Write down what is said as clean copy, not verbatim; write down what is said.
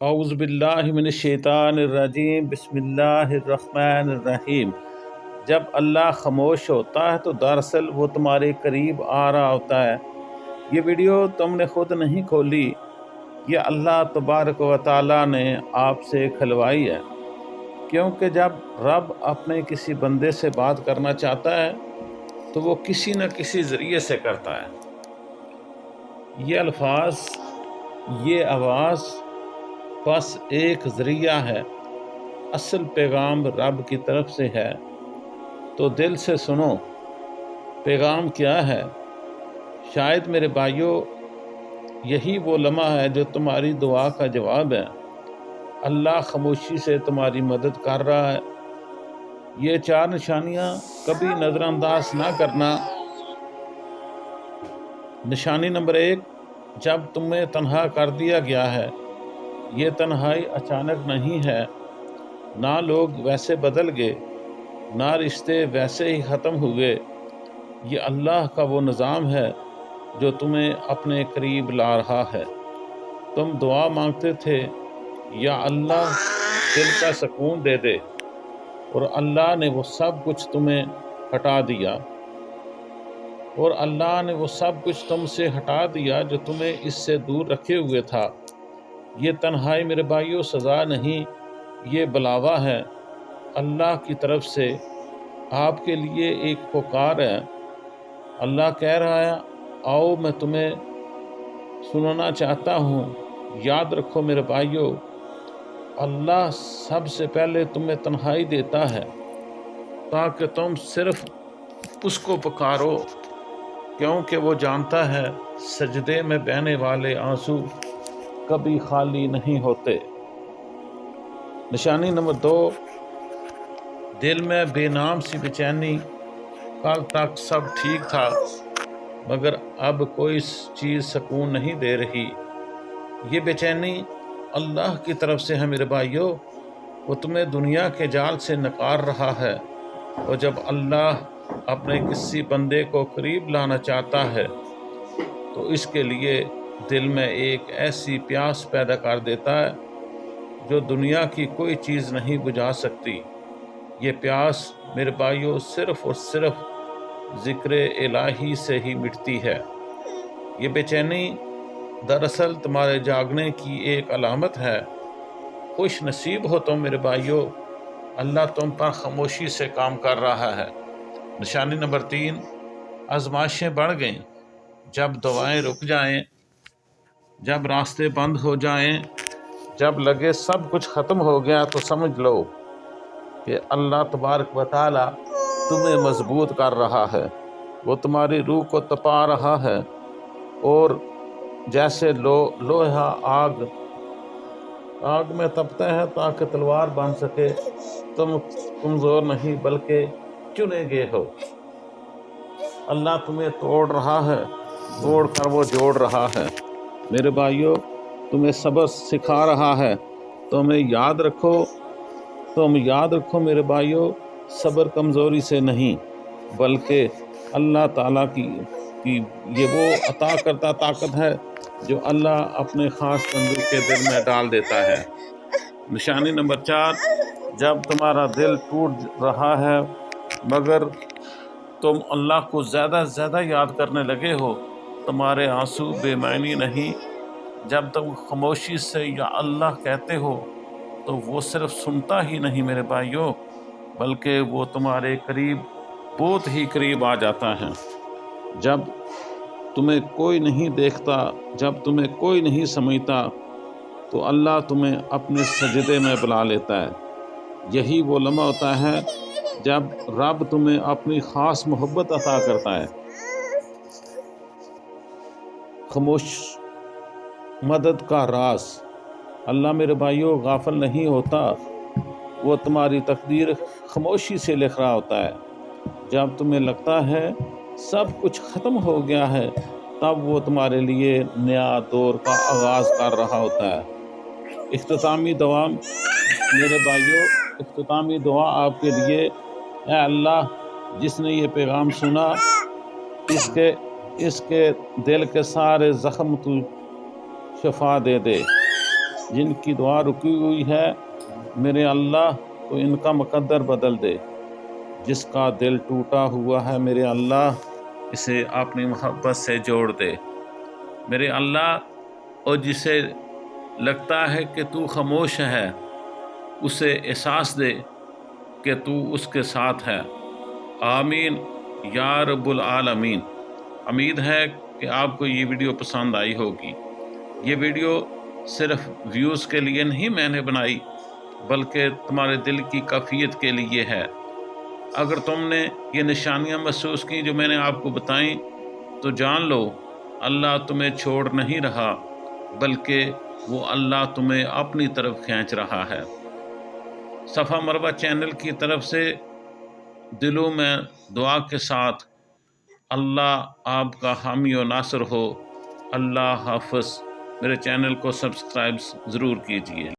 اعوذ باللہ من الشیطان الرجیم، بسم اللہ الرحمن الرحیم۔ جب اللہ خاموش ہوتا ہے تو دراصل وہ تمہارے قریب آ رہا ہوتا ہے۔ یہ ویڈیو تم نے خود نہیں کھولی، یہ اللہ تبارک و تعالیٰ نے آپ سے کھلوائی ہے، کیونکہ جب رب اپنے کسی بندے سے بات کرنا چاہتا ہے تو وہ کسی نہ کسی ذریعے سے کرتا ہے۔ یہ الفاظ، یہ آواز بس ایک ذریعہ ہے، اصل پیغام رب کی طرف سے ہے۔ تو دل سے سنو، پیغام کیا ہے؟ شاید میرے بھائیوں یہی وہ لمحہ ہے جو تمہاری دعا کا جواب ہے۔ اللہ خاموشی سے تمہاری مدد کر رہا ہے۔ یہ 4 نشانیاں کبھی نظر انداز نہ کرنا۔ نشانی نمبر 1، جب تمہیں تنہا کر دیا گیا ہے۔ یہ تنہائی اچانک نہیں ہے، نہ لوگ ویسے بدل گئے، نہ رشتے ویسے ہی ختم ہوئے۔ یہ اللہ کا وہ نظام ہے جو تمہیں اپنے قریب لا رہا ہے۔ تم دعا مانگتے تھے یا اللہ دل کا سکون دے دے، اور اللہ نے وہ سب کچھ تمہیں ہٹا دیا، اور اللہ نے وہ سب کچھ تم سے ہٹا دیا جو تمہیں اس سے دور رکھے ہوئے تھا۔ یہ تنہائی میرے بھائیوں سزا نہیں، یہ بلاوا ہے۔ اللہ کی طرف سے آپ کے لیے ایک پکار ہے۔ اللہ کہہ رہا ہے، آؤ میں تمہیں سننا چاہتا ہوں۔ یاد رکھو میرے بھائیوں، اللہ سب سے پہلے تمہیں تنہائی دیتا ہے تاکہ تم صرف اس کو پکارو، کیونکہ وہ جانتا ہے سجدے میں بہنے والے آنسو کبھی خالی نہیں ہوتے۔ نشانی نمبر 2، دل میں بے نام سی بے چینی۔ کل تک سب ٹھیک تھا، مگر اب کوئی چیز سکون نہیں دے رہی۔ یہ بے چینی اللہ کی طرف سے ہے میرے بھائیوں۔ وہ تمہیں دنیا کے جال سے نکال رہا ہے، اور جب اللہ اپنے کسی بندے کو قریب لانا چاہتا ہے تو اس کے لیے دل میں ایک ایسی پیاس پیدا کر دیتا ہے جو دنیا کی کوئی چیز نہیں بجھا سکتی۔ یہ پیاس میرے بھائیوں صرف اور صرف ذکر الہی سے ہی مٹتی ہے۔ یہ بے چینی دراصل تمہارے جاگنے کی ایک علامت ہے۔ خوش نصیب ہو تم میرے بھائیوں، اللہ تم پر خاموشی سے کام کر رہا ہے۔ نشانی نمبر 3، آزمائشیں بڑھ گئیں۔ جب دعائیں رک جائیں، جب راستے بند ہو جائیں، جب لگے سب کچھ ختم ہو گیا، تو سمجھ لو کہ اللہ تبارک و تعالی تمہیں مضبوط کر رہا ہے۔ وہ تمہاری روح کو تپا رہا ہے، اور جیسے لوہا آگ میں تپتا ہے تاکہ تلوار بن سکے۔ تم کمزور نہیں بلکہ چنے گئے ہو۔ اللہ تمہیں توڑ رہا ہے، توڑ کر وہ جوڑ رہا ہے۔ میرے بھائیوں، تمہیں سبق سکھا رہا ہے۔ تم یاد رکھو میرے بھائیوں، صبر کمزوری سے نہیں بلکہ اللہ تعالیٰ کی یہ وہ عطا کرتا طاقت ہے جو اللہ اپنے خاص بندوں کے دل میں ڈال دیتا ہے۔ نشانی نمبر 4، جب تمہارا دل ٹوٹ رہا ہے مگر تم اللہ کو زیادہ سے زیادہ یاد کرنے لگے ہو، تمہارے آنسو بے معنی نہیں۔ جب تم خاموشی سے یا اللہ کہتے ہو تو وہ صرف سنتا ہی نہیں میرے بھائیوں، بلکہ وہ تمہارے قریب، بہت ہی قریب آ جاتا ہے۔ جب تمہیں کوئی نہیں دیکھتا، جب تمہیں کوئی نہیں سمجھتا، تو اللہ تمہیں اپنے سجدے میں بلا لیتا ہے۔ یہی وہ لمحہ ہوتا ہے جب رب تمہیں اپنی خاص محبت عطا کرتا ہے۔ خاموش مدد کا راز۔ اللہ میرے بھائیوں غافل نہیں ہوتا، وہ تمہاری تقدیر خاموشی سے لکھ رہا ہوتا ہے۔ جب تمہیں لگتا ہے سب کچھ ختم ہو گیا ہے، تب وہ تمہارے لیے نیا دور کا آغاز کر رہا ہوتا ہے۔ اختتامی دعا میرے بھائیوں، اختتامی دعا آپ کے لیے، اے اللہ جس نے یہ پیغام سنا، اس کے دل کے سارے زخم تو شفا دے دے۔ جن کی دعا رکی ہوئی ہے میرے اللہ تو ان کا مقدر بدل دے، جس کا دل ٹوٹا ہوا ہے میرے اللہ اسے اپنی محبت سے جوڑ دے، میرے اللہ، اور جسے لگتا ہے کہ تو خاموش ہے اسے احساس دے کہ تو اس کے ساتھ ہے۔ آمین یا رب العالمین۔ امید ہے کہ آپ کو یہ ویڈیو پسند آئی ہوگی۔ یہ ویڈیو صرف ویوز کے لیے نہیں میں نے بنائی، بلکہ تمہارے دل کی کیفیت کے لیے ہے۔ اگر تم نے یہ نشانیاں محسوس کی جو میں نے آپ کو بتائیں تو جان لو اللہ تمہیں چھوڑ نہیں رہا، بلکہ وہ اللہ تمہیں اپنی طرف کھینچ رہا ہے۔ صفا مروہ چینل کی طرف سے دلوں میں دعا کے ساتھ اللہ آپ کا حامی و ناصر ہو۔ اللہ حافظ۔ میرے چینل کو سبسکرائب ضرور کیجیے۔